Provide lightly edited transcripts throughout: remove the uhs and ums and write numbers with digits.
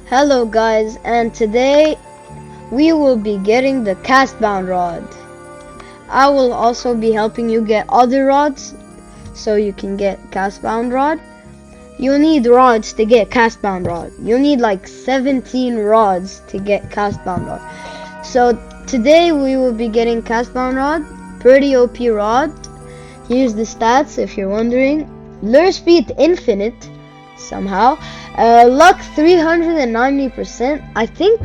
Hello guys, and today we will be getting the CASTBOUND rod. I will also be helping you get other rods so you can get CASTBOUND rod. You need rods to get CASTBOUND rod. You need like 17 rods to get CASTBOUND rod. So today we will be getting CASTBOUND rod, pretty OP rod. Here's the stats if you're wondering. Lure speed infinite somehow. Luck 390%. I think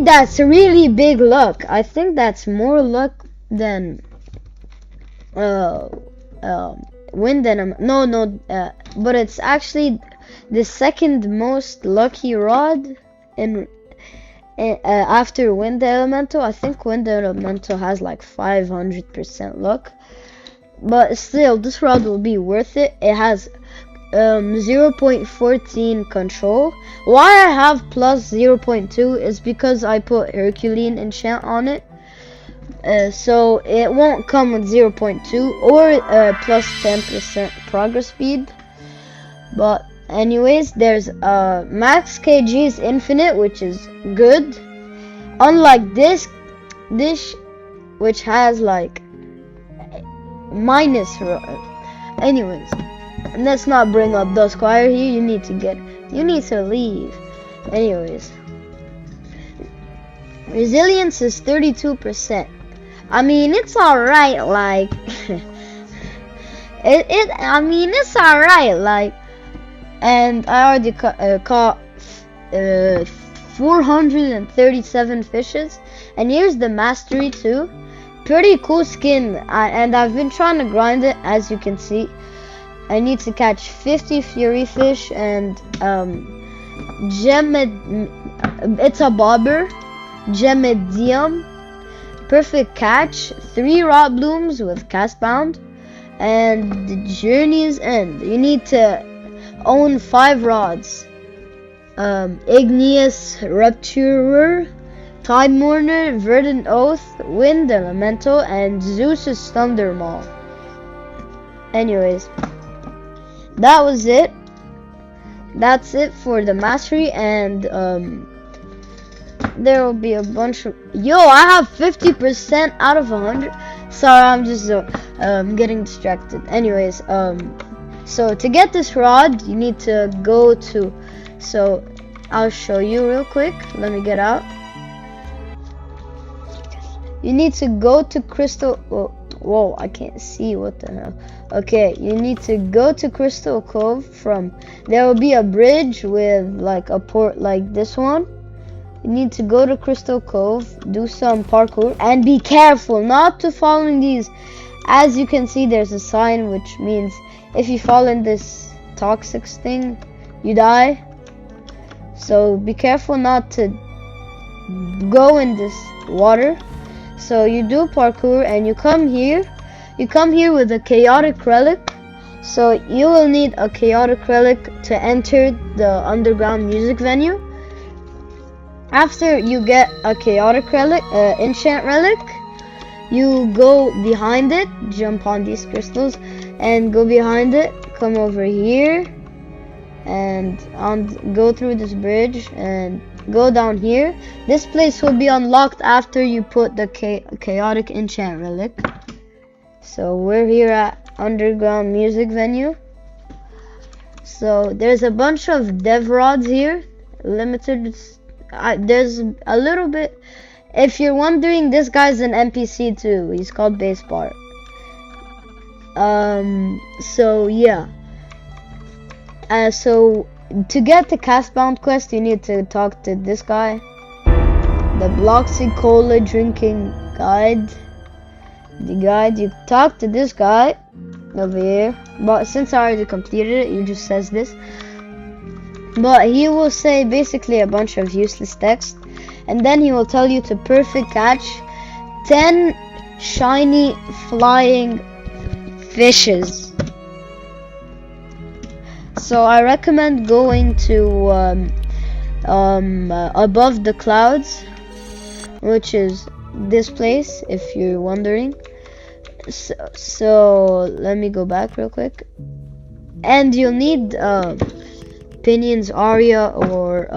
that's really big luck. I think that's more luck than wind and but it's actually the second most lucky rod in after wind elemental. I think wind elemental has like 500% luck. But still, this rod will be worth it. It has 0.14 control. Why I have plus 0.2 is because I put Herculean enchant on it. So it won't come with 0.2 or plus 10% progress speed. But anyways, there's max kgs infinite, which is good. Unlike this which has like minus. Anyways, let's not bring up the squire here. You need to leave. Anyways, resilience is 32%. I mean, it's alright. Like it's alright. Like, and I already caught 437 fishes. And here's the mastery too. Pretty cool skin, and I've been trying to grind it. As you can see, I need to catch 50 fury fish and it's a bobber, gemedium, perfect catch, 3 rot blooms with CASTBOUND, and the journey's end. You need to own 5 rods, igneous rupturer, Tide Mourner, Verdant Oath, Wind Elemental, and Zeus's Thunder Maul. Anyways, that was it. That's it for the mastery, and there will be a bunch of... Yo, I have 50% out of 100. Sorry, I'm just getting distracted. Anyways, so to get this rod, you need to go to... So, I'll show you real quick. Let me get out. You need to go to Crystal... Whoa, I can't see. What the hell? Okay, you need to go to Crystal Cove from... There will be a bridge with like a port like this one. You need to go to Crystal Cove, do some parkour, and be careful not to fall in these. As you can see, there's a sign which means if you fall in this toxic thing, you die. So be careful not to go in this water. So you do parkour and you come here. You come here with a chaotic relic. So you will need a chaotic relic to enter the underground music venue. After you get a chaotic relic, enchant relic, you go behind it, jump on these crystals, and go behind it. Come over here, and go through this bridge and go down here. This place will be unlocked after you put the chaotic enchant relic. So we're here at underground music venue. So there's a bunch of dev rods here, limited. There's a little bit. If you're wondering, this guy's an NPC too. He's called Basebar. So yeah. So to get the CASTBOUND quest, you need to talk to this guy, the Bloxy Cola drinking guide. You talk to this guy over here, but since I already completed it, you just says this. But he will say basically a bunch of useless text, and then he will tell you to perfect catch 10 shiny flying fishes. So I recommend going to above the clouds, which is this place, if you're wondering. So let me go back real quick. And you'll need Pinion's Aria or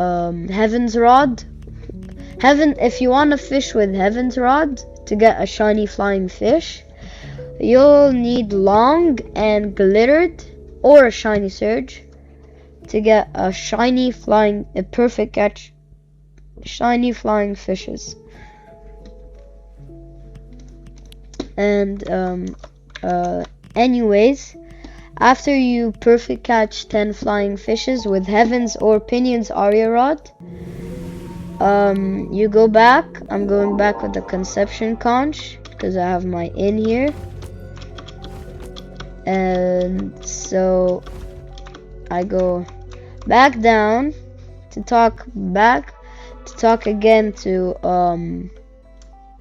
Heaven's Rod. If you want to fish with Heaven's Rod to get a shiny flying fish, you'll need Long and Glittered or a Shiny Surge to get a perfect catch, shiny flying fishes. And anyways, after you perfect catch 10 flying fishes with Heaven's or Pinion's Aria Rod, you go back. I'm going back with the Conception Conch because I have my in here. And so I go back down to talk again to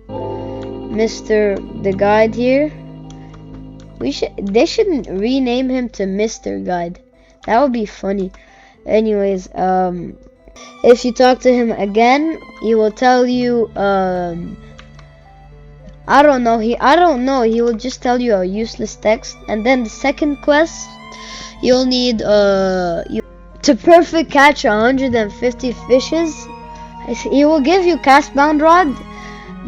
Mr. the Guide here. They shouldn't rename him to Mr. Guide. That would be funny. Anyways, if you talk to him again, he will tell you I don't know. He will just tell you a useless text. And then the second quest, you'll need to perfect catch 150 fishes. He will give you CASTBOUND ROD,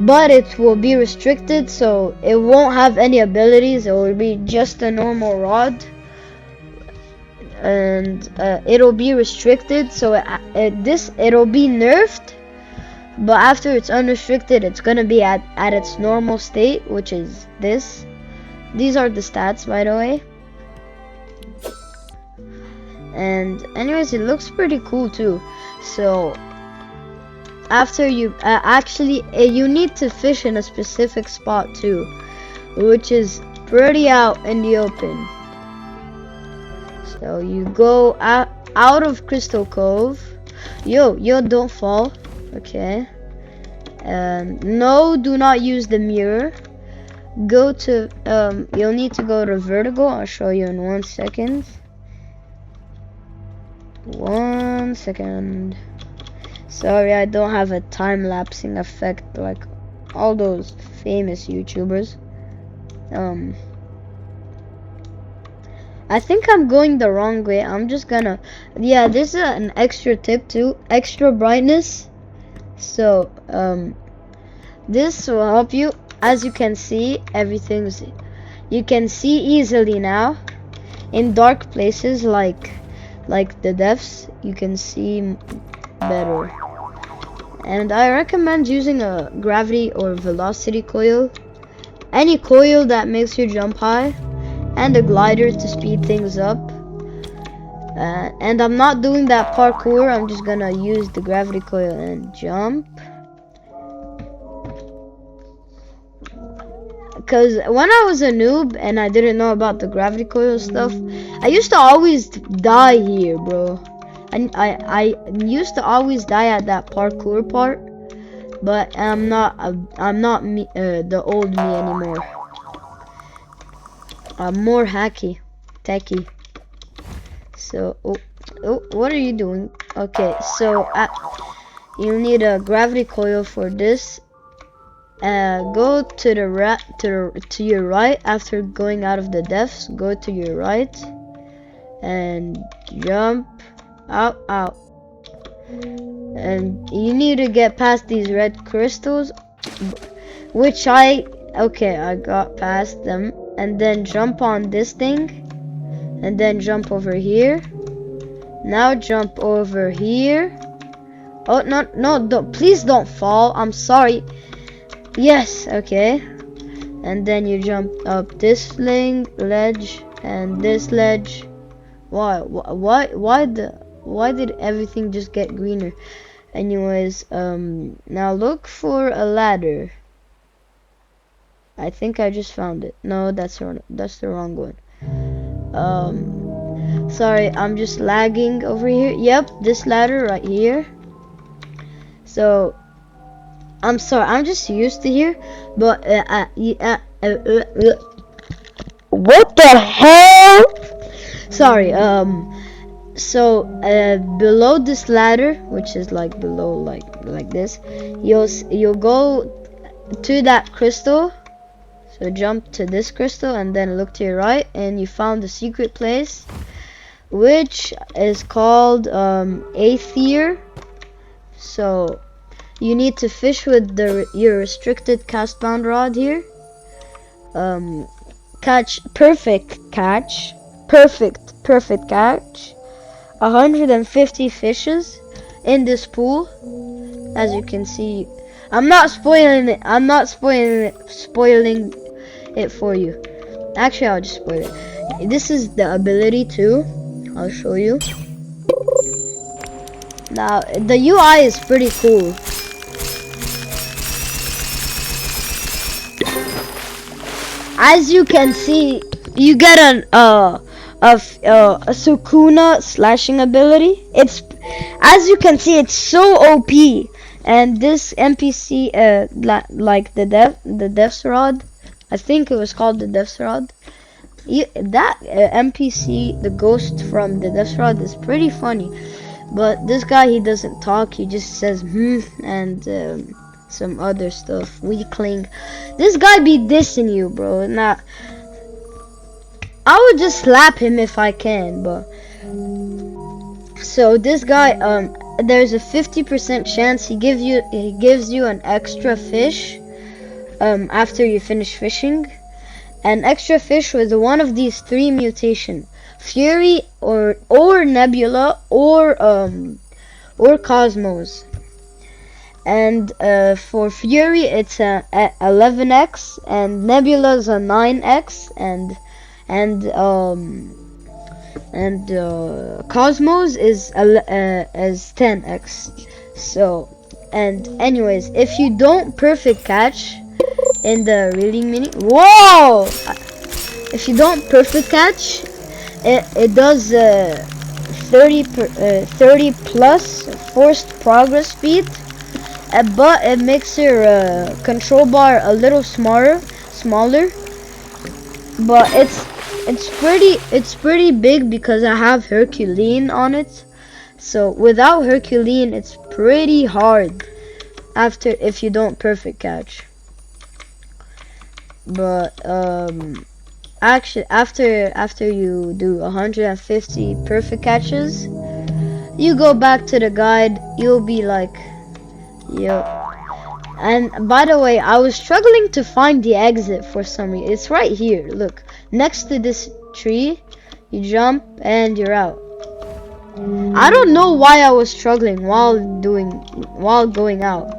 but it will be restricted, so it won't have any abilities. It will be just a normal rod, and it'll be restricted, so it'll be nerfed. But after it's unrestricted, it's gonna be at its normal state, which is this. These are the stats, by the way. And anyways, it looks pretty cool too. So after you you need to fish in a specific spot too, which is pretty out in the open. So you go out of Crystal Cove. Yo, don't fall. Okay. No, do not use the mirror. Go to you'll need to go to vertical. I'll show you in 1 second. 1 second. Sorry, I don't have a time-lapsing effect like all those famous YouTubers. I think I'm going the wrong way. I'm just gonna, yeah, this is an extra tip too, extra brightness. So this will help you. As you can see, you can see easily now in dark places like the depths. You can see better. And I recommend using a gravity or velocity coil, any coil that makes you jump high, and a glider to speed things up. And I'm not doing that parkour. I'm just gonna use the gravity coil and jump. Because when I was a noob and I didn't know about the gravity coil stuff, I used to always die here, bro. I used to always die at that parkour part, but I'm not me, the old me anymore. I'm more techie. So, what are you doing? Okay, so you need a gravity coil for this. Go to your right after going out of the depths. Go to your right and jump out. And you need to get past these red crystals, which I got past them. And then jump on this thing, and then jump over here. Now jump over here. Oh, no, please don't fall. I'm sorry. Yes, okay. And then you jump up this ledge and this ledge. Why did everything just get greener? Anyways, now look for a ladder. I think I just found it. No, that's the wrong one. Sorry, I'm just lagging over here. Yep, this ladder right here. So I'm sorry, I'm just used to here, but what the hell? Sorry. So below this ladder, which is like below like this, you'll go to that crystal. So jump to this crystal and then look to your right, and you found the secret place. which is called Aether. So you need to fish with your restricted cast-bound rod here. Perfect catch. 150 fishes in this pool. As you can see, I'm not spoiling it. I'm not spoiling it for you. Actually, I'll just spoil it. This is the ability too. I'll show you. Now, the UI is pretty cool. As you can see, you get a Sukuna slashing ability. As you can see, it's so OP. And this NPC, like the Death's Rod, I think it was called the Death's Rod. That NPC, the ghost from the Death's Rod, is pretty funny. But this guy, he doesn't talk. He just says and some other stuff. Weakling. This guy be dissing you, bro. Nah, I would just slap him if I can, but. So this guy, there's a 50% chance he gives you an extra fish after you finish fishing. An extra fish with one of these 3 mutation: Fury or Nebula or Cosmos. And for Fury it's a 11x, and Nebula's a 9x, and Cosmos is 10x. So, and anyways, if you don't perfect catch in the reeling mini, whoa! If you don't perfect catch, it does 30 plus forced progress speed, but it makes your control bar a little smaller. But it's pretty big because I have Herculean on it. So without Herculean, it's pretty hard if you don't perfect catch. But actually, after you do 150 perfect catches, you go back to the guide. You'll be like, yo. And by the way, I was struggling to find the exit for some reason. It's right here. Look, next to this tree. You jump and you're out. I don't know why I was struggling while going out.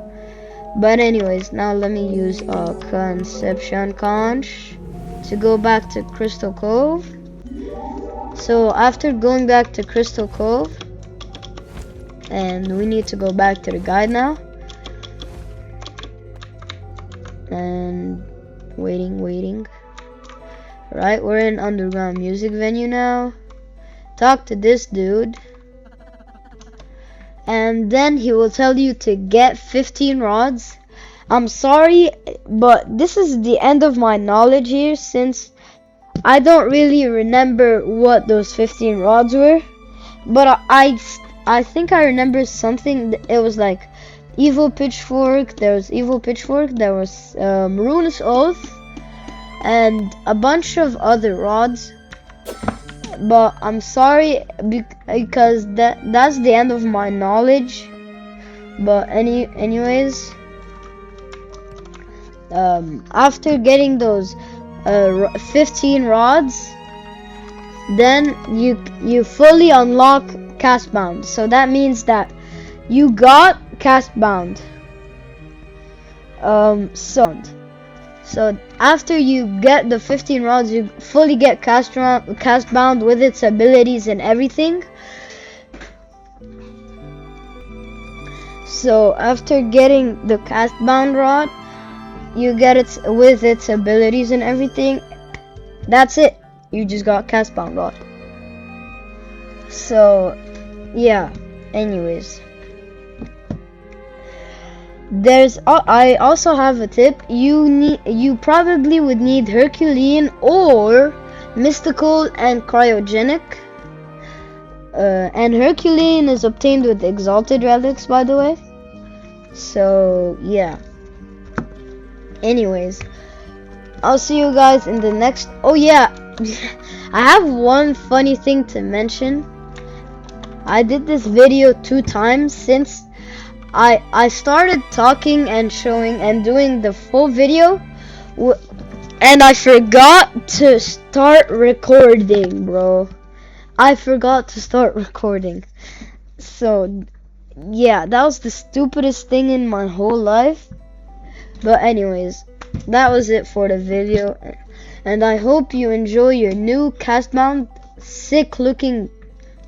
But anyways, now let me use Conception Conch to go back to Crystal Cove. So after going back to Crystal Cove, and we need to go back to the guide now. And waiting. Right, we're in underground music venue now. Talk to this dude. And then he will tell you to get 15 rods. I'm sorry, but this is the end of my knowledge here, since I don't really remember what those 15 rods were. But I think I remember something. It was like Evil Pitchfork. There was Evil Pitchfork. There was Ruinous Oath, and a bunch of other rods. But I'm sorry because that's the end of my knowledge. But anyways, after getting those 15 rods, then you fully unlock CASTBOUND. So that means that you got CASTBOUND. So after you get the 15 rods, you fully get CASTBOUND with its abilities and everything. So after getting the CASTBOUND rod, you get it with its abilities and everything. That's it. You just got CASTBOUND rod. So yeah. Anyways. I also have a tip. You probably would need Herculean or mystical and cryogenic. And Herculean is obtained with exalted relics, by the way. So yeah. Anyways, I'll see you guys in the next. Oh yeah, I have one funny thing to mention. I did this video 2 times since I started talking and showing and doing the full video, and I forgot to start recording, bro. I forgot to start recording. So, yeah, that was the stupidest thing in my whole life. But anyways, that was it for the video. And I hope you enjoy your new CASTBOUND sick looking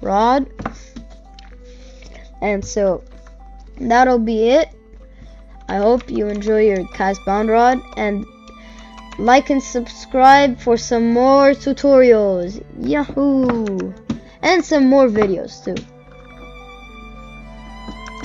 rod. And so, that'll be it. I hope you enjoy your CASTBOUND rod. And like and subscribe for some more tutorials. Yahoo! And some more videos too.